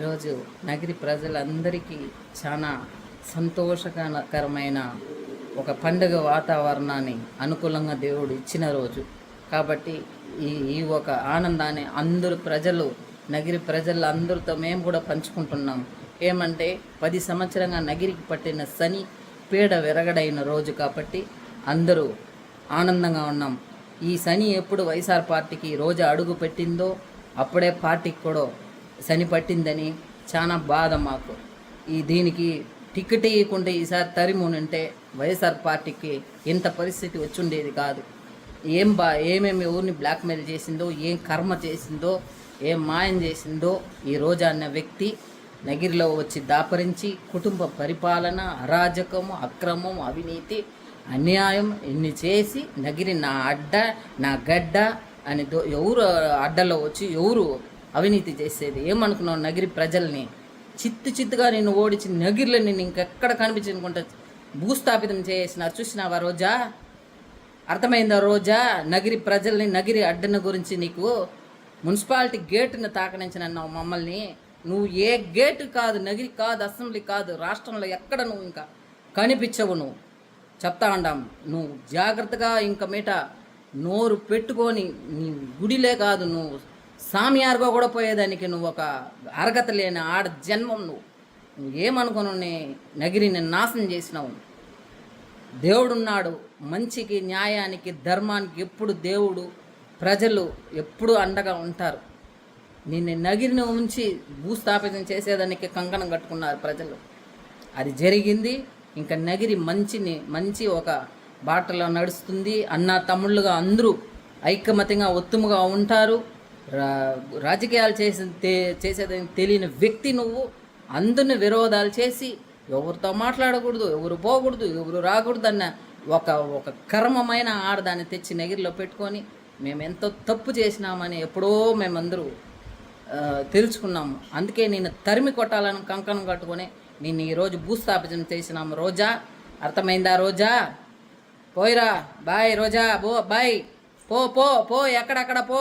ఈరోజు నగరి ప్రజలందరికీ చాలా సంతోషకరమైన ఒక పండుగ వాతావరణాన్ని అనుకూలంగా దేవుడు ఇచ్చిన రోజు కాబట్టి ఈ ఒక ఆనందాన్ని అందరూ నగిరి ప్రజలు అందరితో మేము కూడా పంచుకుంటున్నాం. ఏమంటే 10 సంవత్సరంగా నగిరికి పట్టిన శని పీడ విరగడైన రోజు కాబట్టి అందరూ ఆనందంగా ఉన్నాం. ఈ శని ఎప్పుడు వైఎస్ఆర్ పార్టీకి రోజు అడుగు పెట్టిందో అప్పుడే పార్టీకి కూడా శని పట్టిందని చాలా బాధ మాకు. దీనికి టికెట్ ఇవ్వకుంటే ఈసారి తరిమునంటే వైఎస్ఆర్ పార్టీకి ఇంత పరిస్థితి వచ్చుండేది కాదు. ఏమేమి ఊరిని బ్లాక్మెయిల్ చేసిందో, ఏం కర్మ చేసిందో, ఏం మాయం చేసిందో ఈ రోజా అన్న వ్యక్తి నగిరిలో వచ్చి దాపరించి కుటుంబ పరిపాలన, అరాజకము, అక్రమం, అవినీతి, అన్యాయం ఇన్ని చేసి నగిరి నా అడ్డ నా గడ్డ అని ఎవరు అడ్డలో వచ్చి ఎవరు అవినీతి చేసేది? ఏమనుకున్నావు? నగిరి ప్రజల్ని చిత్తుగా నిన్ను ఓడించి నగిరిలో నిన్ను ఇంకెక్కడ కనిపించనుకుంటా భూస్థాపితం చేసినారు. చూసినావా రోజా? అర్థమైందా రోజా? నగిరి ప్రజల్ని, నగిరి అడ్డన గురించి నీకు మున్సిపాలిటీ గేటును తాకనించినన్నావు మమ్మల్ని. నువ్వు ఏ గేటు కాదు, నగిరి కాదు, అసెంబ్లీ కాదు, రాష్ట్రంలో ఎక్కడ నువ్వు ఇంకా కనిపించవు. నువ్వు చెప్తా ఉండాం. నువ్వు జాగ్రత్తగా ఇంక మీట నోరు పెట్టుకొని నీ గుడిలే కాదు, నువ్వు సామియారుగా కూడా పోయేదానికి నువ్వు ఒక అర్హత లేని ఆడ జన్మం. నువ్వు ఏమనుకుని నగిరిని నాశనం చేసినావు. దేవుడున్నాడు, మంచికి, న్యాయానికి, ధర్మానికి ఎప్పుడు దేవుడు, ప్రజలు ఎప్పుడు అండగా ఉంటారు. నిన్ను నగిరిని ఉంచి భూస్థాపితం చేసేదానికి కంకణం కట్టుకున్నారు ప్రజలు. అది జరిగింది. ఇంకా నగిరి మంచి ఒక బాటలో నడుస్తుంది. అన్న తమ్ముళ్ళుగా అందరూ ఐకమత్యంగా ఒత్తుముగా ఉంటారు. రాజకీయాలు చేసేదని తెలియని వ్యక్తి నువ్వు. అందరిని విరోధాలు చేసి ఎవరితో మాట్లాడకూడదు, ఎవరు పోకూడదు, ఎవరు రాకూడదు అన్న ఒక కర్మమైన ఆడదాన్ని తెచ్చి నగిరిలో పెట్టుకొని మేము ఎంతో తప్పు చేసినామని ఎప్పుడో మేమందరూ తెలుసుకున్నాము. అందుకే నేను తరిమి కొట్టాలని కంకణం కట్టుకొని నిన్ను ఈరోజు భూస్థాపితం చేసినాము. రోజా, అర్థమైందా రోజా? పోయిరా, బాయ్ రోజా, బాయ్, పో ఎక్కడక్కడ పో.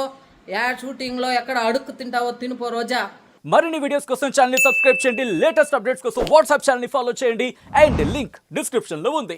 షూటింగ్లో ఎక్కడ అడుక్కు తింటావో తినిపో రోజా. మరిన్ని వీడియోస్ కోసం ఛానల్ ని సబ్స్క్రైబ్ చేయండి. లేటెస్ట్ అప్డేట్స్ కోసం వాట్సాప్ ఛానల్ ని ఫాలో చేయండి. అండ్ లింక్ డిస్క్రిప్షన్ లో ఉంది.